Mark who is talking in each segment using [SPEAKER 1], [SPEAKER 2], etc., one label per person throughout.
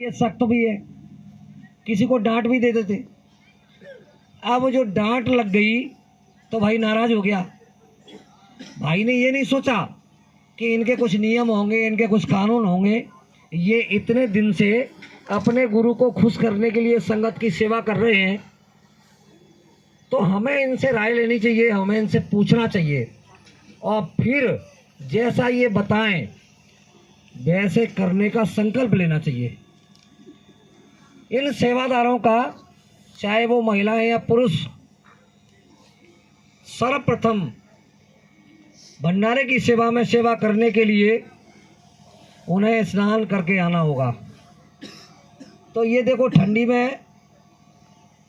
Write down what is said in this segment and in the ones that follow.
[SPEAKER 1] ये सख्त भी है, किसी को डांट भी दे देते। अब जो डांट लग गई तो भाई नाराज हो गया। भाई ने ये नहीं सोचा कि इनके कुछ नियम होंगे, इनके कुछ कानून होंगे। ये इतने दिन से अपने गुरु को खुश करने के लिए संगत की सेवा कर रहे हैं, तो हमें इनसे राय लेनी चाहिए, हमें इनसे पूछना चाहिए और फिर जैसा ये बताएं वैसे करने का संकल्प लेना चाहिए। इन सेवादारों का, चाहे वो महिलाएं या पुरुष, सर्वप्रथम भंडारे की सेवा में सेवा करने के लिए उन्हें स्नान करके आना होगा। तो ये देखो, ठंडी में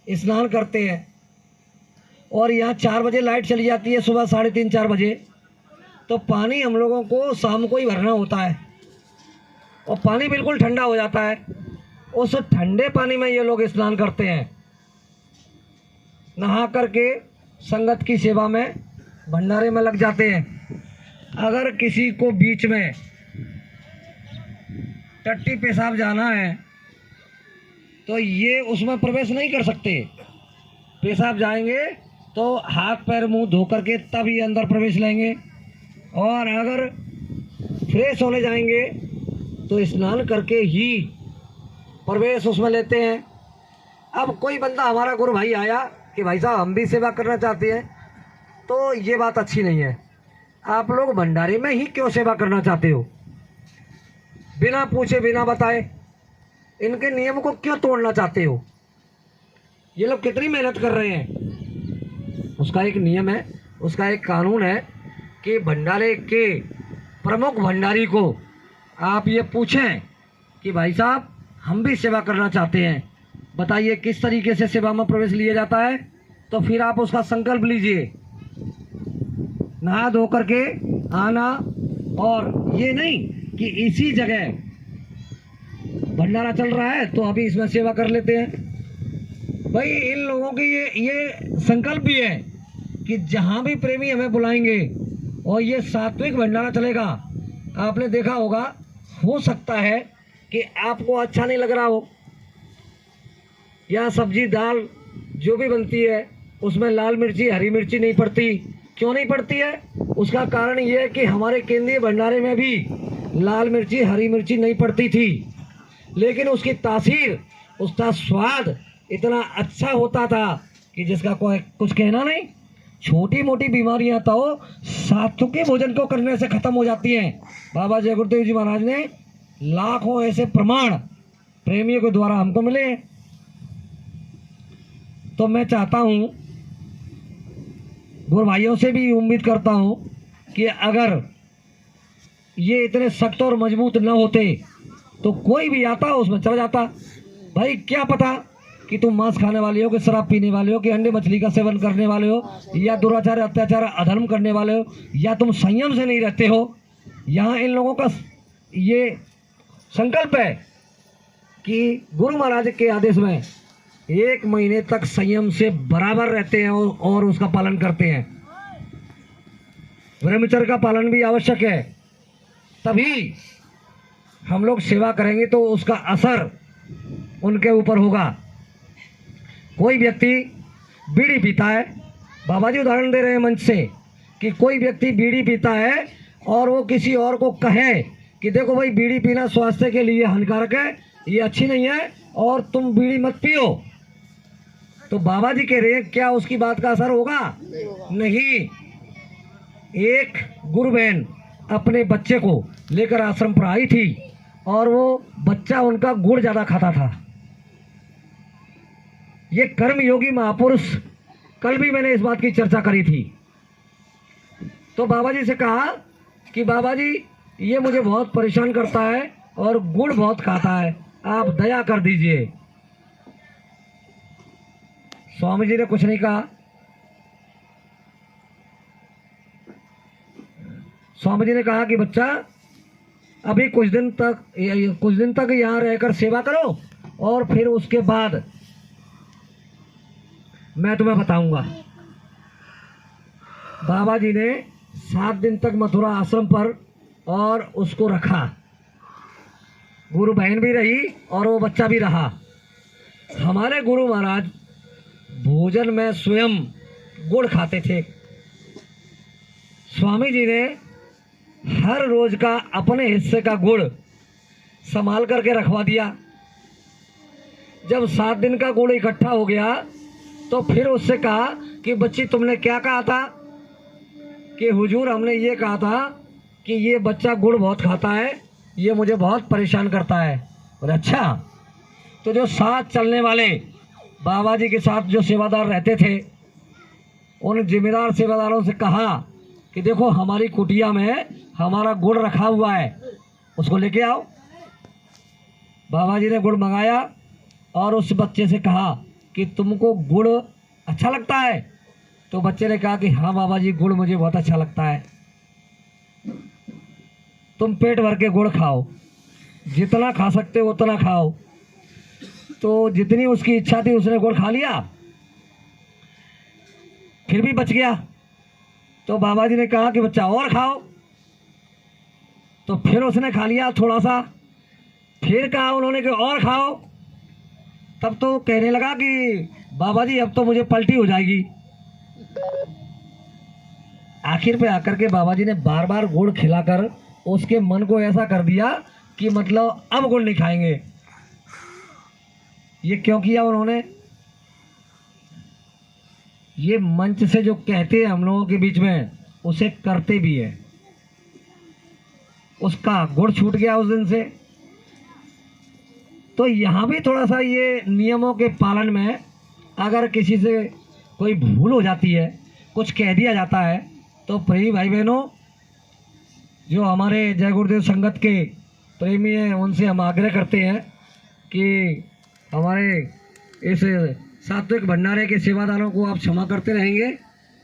[SPEAKER 1] स्नान करते हैं और यहाँ 4 बजे लाइट चली जाती है, सुबह 3:30 4 बजे। तो पानी हम लोगों को शाम को ही भरना होता है और पानी बिल्कुल ठंडा हो जाता है। उस ठंडे पानी में ये लोग स्नान करते हैं, नहा करके संगत की सेवा में भंडारे में लग जाते हैं। अगर किसी को बीच में टट्टी पेशाब जाना है तो ये उसमें प्रवेश नहीं कर सकते। पेशाब जाएंगे तो हाथ पैर मुंह धो करके तब ये अंदर प्रवेश लेंगे, और अगर फ्रेश होने जाएंगे तो स्नान करके ही प्रवेश उसमें लेते हैं। अब कोई बंदा, हमारा गुरु भाई आया कि भाई साहब हम भी सेवा करना चाहते हैं, तो ये बात अच्छी नहीं है। आप लोग भंडारे में ही क्यों सेवा करना चाहते हो? बिना पूछे बिना बताए इनके नियम को क्यों तोड़ना चाहते हो? ये लोग कितनी मेहनत कर रहे हैं। उसका एक नियम है, उसका एक कानून है कि भंडारे के प्रमुख भंडारी को आप ये पूछें कि भाई साहब हम भी सेवा करना चाहते हैं, बताइए किस तरीके से सेवा में प्रवेश लिया जाता है। तो फिर आप उसका संकल्प लीजिए, नहा धो करके आना। और ये नहीं कि इसी जगह भंडारा चल रहा है तो अभी इसमें सेवा कर लेते हैं। भाई इन लोगों की ये संकल्प भी है कि जहाँ भी प्रेमी हमें बुलाएंगे और ये सात्विक भंडारा चलेगा। आपने देखा होगा, हो सकता है कि आपको अच्छा नहीं लग रहा हो, या सब्जी दाल जो भी बनती है उसमें लाल मिर्ची हरी मिर्ची नहीं पड़ती। क्यों नहीं पड़ती है? उसका कारण ये है कि हमारे केंद्रीय भंडारे में भी लाल मिर्ची हरी मिर्ची नहीं पड़ती थी, लेकिन उसकी तासीर, उसका स्वाद इतना अच्छा होता था कि जिसका कोई कुछ कहना नहीं। छोटी मोटी बीमारियां तो सात्विक भोजन को करने से खत्म हो जाती हैं। बाबा जय गुरुदेव जी महाराज ने लाखों ऐसे प्रमाण प्रेमियों के द्वारा हमको मिले। तो मैं चाहता हूं, गुरु भाइयों से भी उम्मीद करता हूं कि अगर ये इतने सख्त और मजबूत न होते तो कोई भी आता उसमें चला जाता। भाई क्या पता कि तुम मांस खाने वाले हो, कि शराब पीने वाले हो, कि अंडे मछली का सेवन करने वाले हो, या दुराचार अत्याचार अधर्म करने वाले हो, या तुम संयम से नहीं रहते हो। यहाँ इन लोगों का ये संकल्प है कि गुरु महाराज के आदेश में 1 महीने तक संयम से बराबर रहते हैं और उसका पालन करते हैं। ब्रह्मचर्य का पालन भी आवश्यक है, तभी हम लोग सेवा करेंगे तो उसका असर उनके ऊपर होगा। कोई व्यक्ति बीड़ी पीता है, बाबा जी उदाहरण दे रहे हैं मंच से कि कोई व्यक्ति बीड़ी पीता है और वो किसी और को कहे कि देखो भाई बीड़ी पीना स्वास्थ्य के लिए हानिकारक है, ये अच्छी नहीं है और तुम बीड़ी मत पियो, तो बाबा जी कह रहे हैं क्या उसकी बात का असर होगा? नहीं। एक गुरु बहन अपने बच्चे को लेकर आश्रम पर आई थी और वो बच्चा उनका गुड़ ज्यादा खाता था। ये कर्म योगी महापुरुष, कल भी मैंने इस बात की चर्चा करी थी। तो बाबा जी से कहा कि बाबा जी ये मुझे बहुत परेशान करता है और गुड़ बहुत खाता है, आप दया कर दीजिए। स्वामी जी ने कुछ नहीं कहा। स्वामी जी ने कहा कि बच्चा अभी कुछ दिन तक यहाँ रहकर सेवा करो और फिर उसके बाद मैं तुम्हें बताऊंगा। बाबा जी ने 7 दिन तक मथुरा आश्रम पर और उसको रखा। गुरु बहन भी रही और वो बच्चा भी रहा। हमारे गुरु महाराज भोजन में स्वयं गुड़ खाते थे। स्वामी जी ने हर रोज का अपने हिस्से का गुड़ संभाल करके रखवा दिया। जब 7 दिन का गुड़ इकट्ठा हो गया तो फिर उससे कहा कि बच्ची तुमने क्या कहा था? कि हुजूर हमने ये कहा था कि ये बच्चा गुड़ बहुत खाता है, ये मुझे बहुत परेशान करता है। बोले अच्छा। तो जो साथ चलने वाले बाबा जी के साथ जो सेवादार रहते थे, उन जिम्मेदार सेवादारों से कहा कि देखो हमारी कुटिया में हमारा गुड़ रखा हुआ है, उसको लेके आओ। बाबा जी ने गुड़ मंगाया और उस बच्चे से कहा कि तुमको गुड़ अच्छा लगता है? तो बच्चे ने कहा कि हाँ बाबा जी, गुड़ मुझे बहुत अच्छा लगता है। तुम पेट भर के गुड़ खाओ, जितना खा सकते हो उतना खाओ। तो जितनी उसकी इच्छा थी उसने गुड़ खा लिया, फिर भी बच गया। तो बाबा जी ने कहा कि बच्चा और खाओ। तो फिर उसने खा लिया थोड़ा सा, फिर कहा उन्होंने कि और खाओ। तब तो कहने लगा कि बाबा जी अब तो मुझे पलटी हो जाएगी। आखिर पे आकर के बाबा जी ने बार बार गुड़ खिलाकर उसके मन को ऐसा कर दिया कि मतलब अब गुड़ नहीं खाएंगे। ये क्यों किया उन्होंने? ये मंच से जो कहते हैं हम लोगों के बीच में, उसे करते भी है। उसका गुड़ छूट गया उस दिन से। तो यहाँ भी थोड़ा सा ये नियमों के पालन में अगर किसी से कोई भूल हो जाती है, कुछ कह दिया जाता है, तो प्रेमी भाई बहनों, जो हमारे जय गुरुदेव संगत के प्रेमी हैं, उनसे हम आग्रह करते हैं कि हमारे इस सात्विक भंडारे के सेवादारों को आप क्षमा करते रहेंगे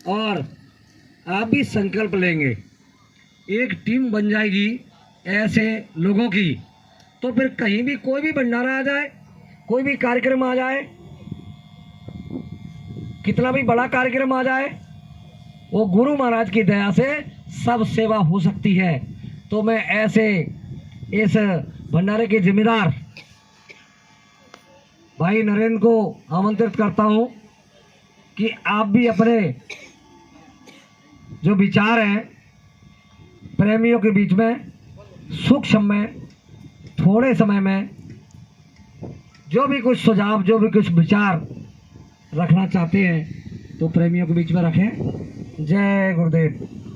[SPEAKER 1] और आप भी संकल्प लेंगे। एक टीम बन जाएगी ऐसे लोगों की, तो फिर कहीं भी कोई भी भंडारा आ जाए, कोई भी कार्यक्रम आ जाए, कितना भी बड़ा कार्यक्रम आ जाए, वो गुरु महाराज की दया से सब सेवा हो सकती है। तो मैं ऐसे इस भंडारे के जिम्मेदार भाई नरेंद्र को आमंत्रित करता हूं कि आप भी अपने जो विचार हैं प्रेमियों के बीच में सूक्ष्म में थोड़े समय में जो भी कुछ सुझाव, जो भी कुछ विचार रखना चाहते हैं, तो प्रेमियों के बीच में रखें। जय गुरुदेव।